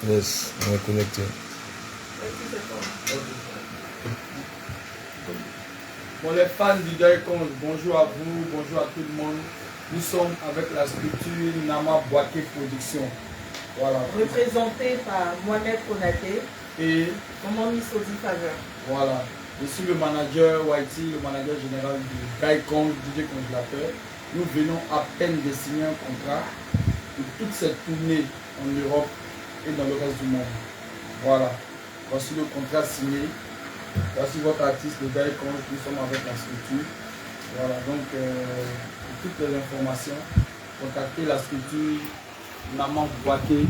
Yes, on est connecté. Bon, les fans du Daikon, bonjour à vous, bonjour à tout le monde. Nous sommes avec la structure Nama Boaké Production. Voilà. Représenté par Mohamed Konaté Et Maman Miss Odi Faveur. voilà. Je suis le manager Whitey, le manager général du Daikon DJ Congélateur. Nous venons à peine de signer un contrat pour toute cette tournée en Europe et dans le reste du monde. Voilà. Voici le contrat signé. Voici votre artiste, le Daikon. Nous sommes avec la structure. Voilà. Donc, pour toutes les informations, contactez la structure Nama Boaké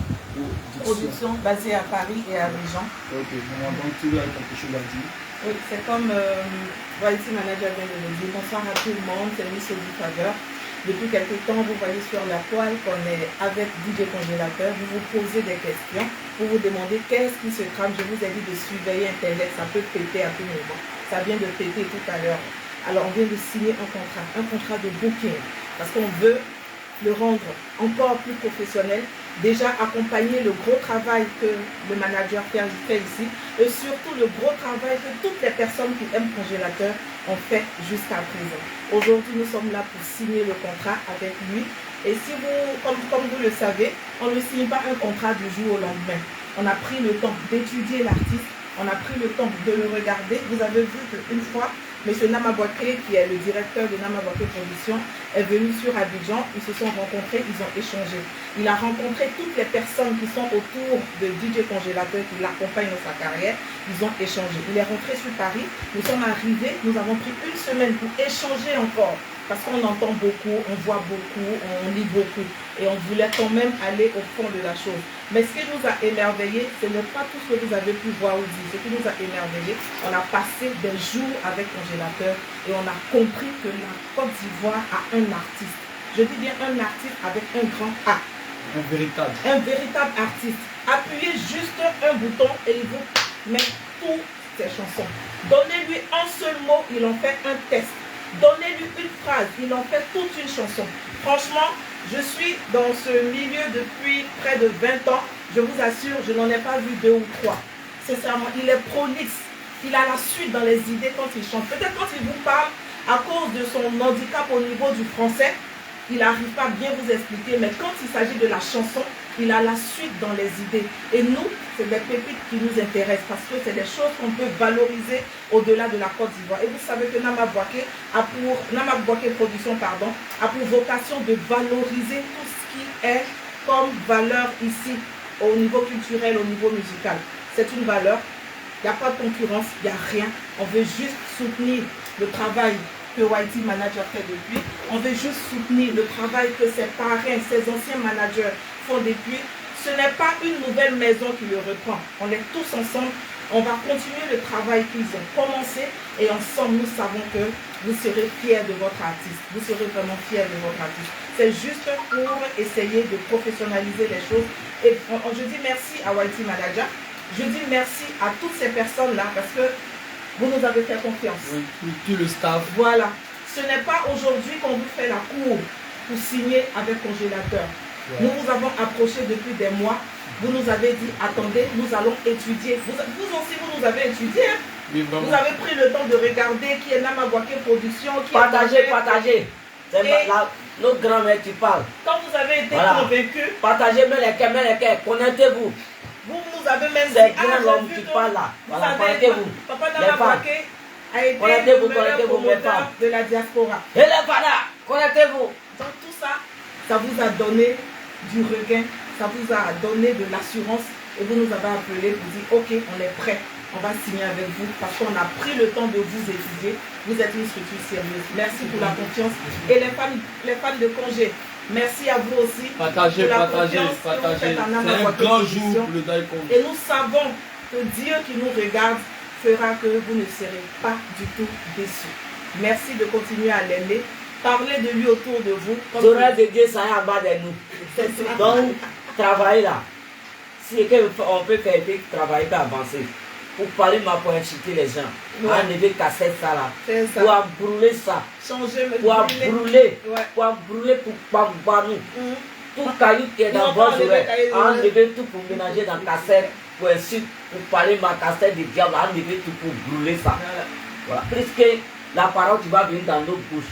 Production basée à Paris et à Abidjan. Ok. Donc, tu as quelque chose à dire? Oui, c'est comme Whitey Manager vient de le dire. Bonsoir à tout le monde, c'est Miss Odi Faveur. Depuis quelques temps, vous voyez sur la toile qu'on est avec DJ Congélateur. Vous vous posez des questions. Vous vous demandez qu'est-ce qui se trame. Je vous ai dit de surveiller Internet. Ça peut péter à tout moment. Ça vient de péter tout à l'heure. Alors, on vient de signer un contrat de booking. Parce qu'on veut le rendre encore plus professionnel. Déjà accompagner le gros travail que le manager fait ici. Et surtout le gros travail que toutes les personnes qui aiment Congélateur ont fait jusqu'à présent. Aujourd'hui, nous sommes là pour signer le contrat avec lui. Et si vous, comme vous le savez, on ne signe pas un contrat du jour au lendemain. On a pris le temps d'étudier l'artiste. On a pris le temps de le regarder. Vous avez vu qu'une fois, M. Nama Boaké, qui est le directeur de Nama Boaké Production, est venu sur Abidjan. Ils se sont rencontrés, ils ont échangé. Il a rencontré toutes les personnes qui sont autour de DJ Congélateur, qui l'accompagnent dans sa carrière. Ils ont échangé. Il est rentré sur Paris. Nous sommes arrivés. Nous avons pris une semaine pour échanger encore. Parce qu'on entend beaucoup, on voit beaucoup, on lit beaucoup. Et on voulait quand même aller au fond de la chose. Mais ce qui nous a émerveillés, ce n'est pas tout ce que vous avez pu voir ou dire. Ce qui nous a émerveillés, on a passé des jours avec Congélateur et on a compris que la Côte d'Ivoire a un artiste. Je dis bien un artiste avec un grand A. Un véritable. Un véritable artiste. Appuyez juste un bouton et il vous met toutes ses chansons. Donnez-lui un seul mot, il en fait un test. Donnez-lui une phrase, il en fait toute une chanson. Franchement, je suis dans ce milieu depuis près de 20 ans. Je vous assure, je n'en ai pas vu 2 ou 3. Sincèrement, il est prolixe. Il a la suite dans les idées quand il chante. Peut-être quand il vous parle, à cause de son handicap au niveau du français, il n'arrive pas à bien vous expliquer. Mais quand il s'agit de la chanson, il a la suite dans les idées. Et nous, c'est des pépites qui nous intéressent parce que c'est des choses qu'on peut valoriser au-delà de la Côte d'Ivoire. Et vous savez que Nama Boaké Production a pour vocation de valoriser tout ce qui est comme valeur ici, au niveau culturel, au niveau musical. C'est une valeur. Il n'y a pas de concurrence, il n'y a rien. On veut juste soutenir le travail que Whitey Manager fait depuis. On veut juste soutenir le travail que ses parrains, ses anciens managers font depuis. Ce n'est pas une nouvelle maison qui le reprend. On est tous ensemble. On va continuer le travail qu'ils ont commencé et ensemble, nous savons que vous serez fiers de votre artiste. Vous serez vraiment fiers de votre artiste. C'est juste pour essayer de professionnaliser les choses. Et je dis merci à Whitey Manager. Je dis merci à toutes ces personnes-là parce que vous nous avez fait confiance. Oui, tout le staff. Voilà. Ce n'est pas aujourd'hui qu'on vous fait la cour pour signer avec Congélateur. Ouais. Nous vous avons approché depuis des mois. Vous nous avez dit, attendez, nous allons étudier. Vous aussi, vous nous avez étudié. Hein? Oui, vous avez pris le temps de regarder qui est Nama Boaké Production. Partagez. C'est notre grand-mère qui parle. Quand vous avez été convaincu. Partagez, mais les cœurs, connectez-vous. Vous nous avez même dit, c'est grand l'homme qui parle là. Voilà, connectez-vous. Papa Nama Boaké a été le promoteur de la diaspora. Et les padas, connectez-vous. Donc tout ça, ça vous a donné du regain, ça vous a donné de l'assurance et vous nous avez appelé pour dire ok, on est prêt, on va signer avec vous parce qu'on a pris le temps de vous étudier. Vous êtes une structure sérieuse. Merci pour la confiance. Et les fans de Congé, merci à vous aussi. Partagez. C'est un grand jour pour le Daikon. Et nous savons que Dieu qui nous regarde fera que vous ne serez pas du tout déçus. Merci de continuer à l'aimer. Parlez de lui autour de vous. J'aurais de Dieu, ça est en bas de nous. Donc, travaillez là. Si on peut faire des travail, avancer. Pour parler, pour inciter les gens. Enlever cassette ça là. Pour brûler ça. Changer, pour brûler. Ouais. Pour brûler pour nous. tout caillou qui est dans vos oreilles, enlever tout pour ménager dans la cassette, pour parler ma cassette du diable, enlever tout pour brûler ça. Voilà. Puisque la parole qui va venir dans nos bouches.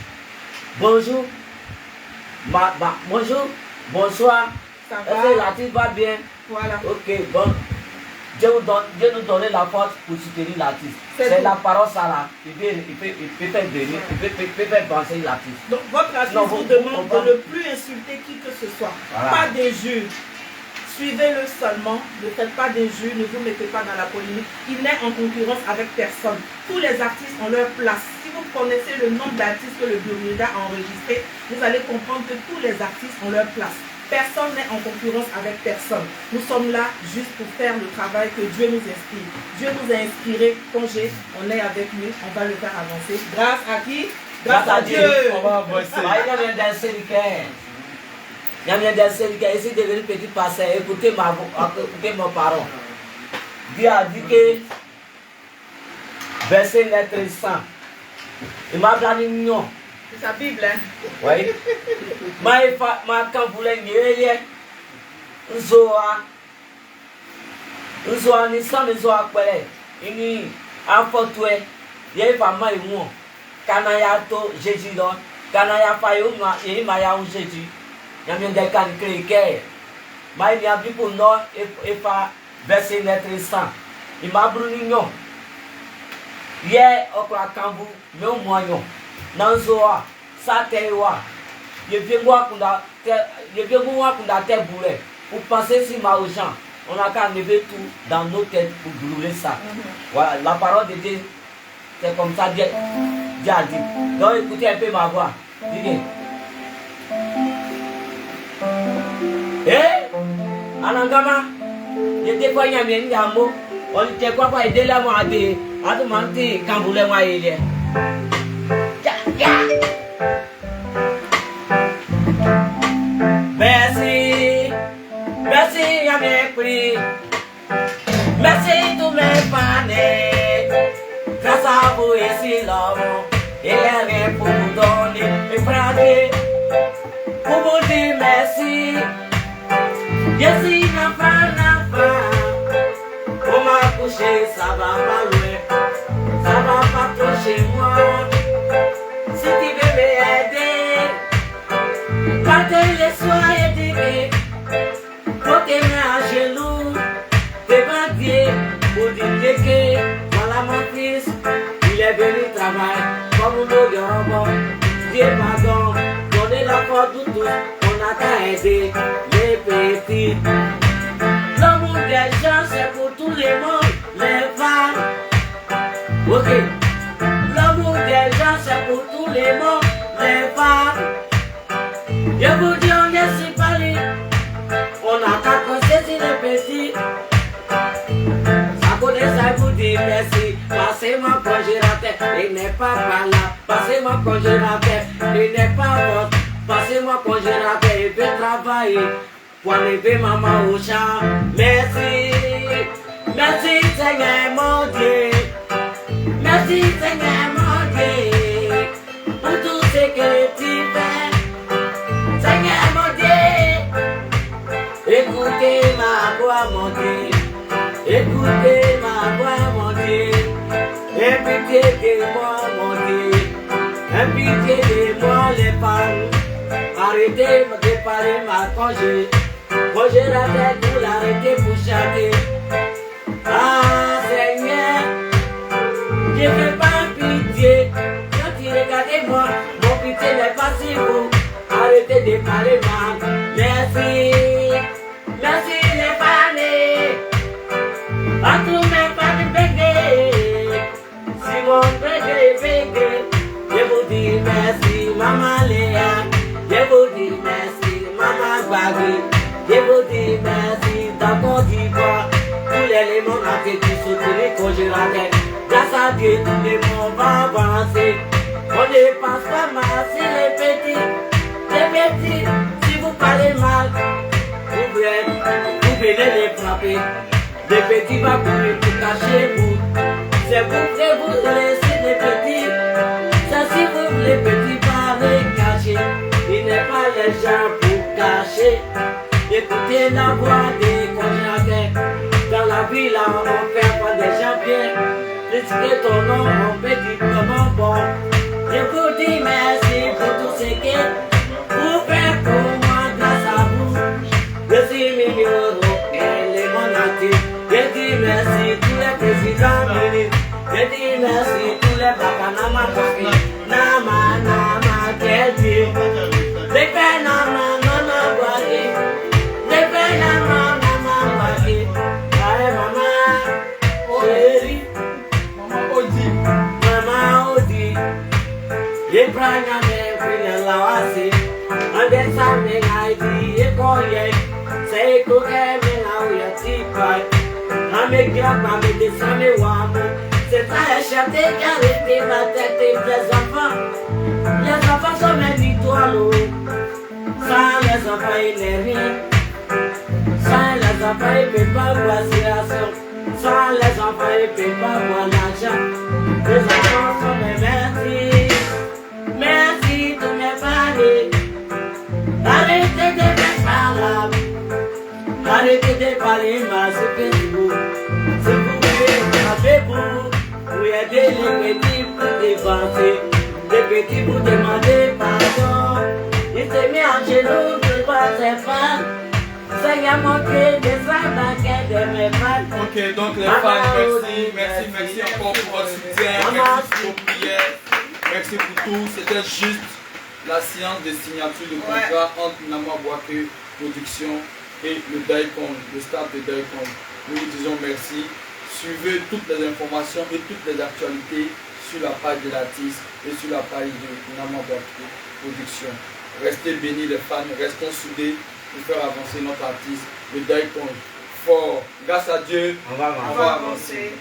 Bonjour, bonjour, bonsoir. Est-ce que la tête va bien? Voilà. Ok, bon. Dieu nous donne la force pour soutenir l'artiste. C'est la parole, ça là. Il peut faire venir, il peut faire penser l'artiste. Donc votre artiste vous demande de ne plus insulter qui que ce soit. Voilà. Pas d'injures. Suivez-le seulement. Ne faites pas d'injures. Ne vous mettez pas dans la polémique. Il n'est en concurrence avec personne. Tous les artistes ont leur place. Si vous connaissez le nombre d'artistes que le Burmuda a enregistré, vous allez comprendre que tous les artistes ont leur place. Personne n'est en concurrence avec personne. Nous sommes là juste pour faire le travail que Dieu nous inspire. Dieu nous a inspiré. Congé, on est avec lui, on va le faire avancer. Grâce à qui? Grâce à Dieu. On va avancer. Il y a bien danser le cœur. Il y a bien danser le cœur. Ici, devenu petit pasteur, écoutez mon parole. Dieu a dit que verset lettre 100. Il m'a donné une union. C'est sa Bible, hein? Oui. Ma quand vous voulez nier, Nzoa ni sans Nzoa kwele. Ini afotwe. Ye va ma imu. Kanaya to Jésus lo. Kanaya fa yo ma ye ma ya un Jésus. Yamien de kan kreke. Ma ni abi pour no e fa verset lettre 100. Il m'a bruni nyo. Ye okra kambu me o moanyo. Nanzoa, Satewa, je viens voir kunda te boule. Pour penser si ma aux gens, on a qu'à enlever tout dans nos têtes pour brûler ça. Voilà, la parole de Dieu, c'est comme ça, Dieu a dit. Donc écoutez un peu ma voix. Dis. Anangama, j'étais pas y a bien d'amour. On était quoi pour aider la moi à dire, à demander quand vous voulez moi aider. Merci, merci à mes prix, merci tous mes fans. Grâce à vous ici l'homme, il est rien pour vous donner et frapper, pour vous dire merci. Je suis l'enfant, pour m'accoucher, ça va pas loin, ça va pas trop chez moi. Si tu veux m'aider, partez les soins aidés, faut t'aimer à genoux, t'es banquier, pour dire que voilà mon fils, il est venu travailler comme nous le robot. Dieu pardon, donnez la porte de tous, on a qu'à aider les petits. L'amour des gens c'est pour tous les mondes, les femmes. Ok. L'amour des gens c'est pour tous les mondes, les femmes. Je vous dis on est si parlé, on a qu'à considérer les petits. Ça connaît ça vous dit merci. Passez-moi congélateur, il n'est pas par là. Passez-moi congélateur, il n'est pas votre. Passez-moi congélateur, il veut travailler pour enlever maman au champ. Merci, merci Seigneur mon Dieu. Merci Seigneur mon Dieu, pour tout ce que tu fais. Seigneur mon Dieu, écoutez ma voix mon Dieu, écoutez ma voix mon Dieu. Aie pitié de moi mon Dieu, aie pitié de moi les femmes. Arrêtez de parler ma congé, congé la tête pour l'arrêter pour chanter. Ah Seigneur, je ne fais pas pitié. Quand tu regardez moi, mon pitié n'est pas si beau. Arrêtez de parler mal. Merci, merci les fans. À tous mes fans bégués. Si mon bégué bégué, je vous dis merci, Maman Léa. Je vous dis merci, Maman Bagui. Je vous dis merci, dans mon d'Ivoire. Tous les éléments qui sont les congélateurs. Grâce à Dieu, tous les mondes vont avancer. On ne passe pas mal si les petits, si vous parlez mal, vous venez les frapper. Les petits vont courir pour cacher vous. C'est vous que vous laissez les petits. C'est si vous les petits pas les cacher. Il n'est pas les gens pour cacher. Écoutez la voix des cognacs. Dans la vie là, on fait pas des gens bien. Critiquer ton nom, on peut dire comment bon. Je vous dis merci pour tout ce que vous faites pour moi grâce à vous. Je suis Mimiro, elle est mon natif. Je dis merci tous les présidents ministres. Je dis merci tous les bakanama papi. Nama, nama, quel Dieu. Les peines, nama, nama, boaké. Les peines, nama, nama, boaké. Aïe, maman, chérie. Maman Odi. Maman Odi. Ye pranya me kwina lawasi. Ande sa me ngaidi ye koye. Say ko ke me ngau ya tipai. Ame grapa me desame wamo. C'est pas la chanter qui a arrêté ma tête et les enfants. Les enfants sont mes étoiles. Sans les enfants, il n'est rien. Sans les enfants, il ne peut pas voir situation. Sans les enfants, il ne peut pas voir l'argent. Les enfants sont mes merci. Merci de mes parler. Arrêtez de me parler. Arrêtez de parler, ma super-héros. Si vous voulez, avez-vous. Vous aidez les petits pour dévancer. Les petits pour demander pardon. Il s'est mis en genoux pour voir ses fans. Ça y a montré des attaques de mes fans. Ok, donc les fans, merci encore pour votre soutien, merci pour vos prières, merci pour tout. C'était juste la séance de signature de contrat entre Nama Bouaké Production et le Daikon, le staff de Daikon. Nous vous disons merci. Suivez toutes les informations et toutes les actualités sur la page de l'artiste et sur la page de Nama Bouaké Production. Restez bénis les fans, restons soudés pour faire avancer notre artiste, le Daikon. Fort, grâce à Dieu, On va avancer.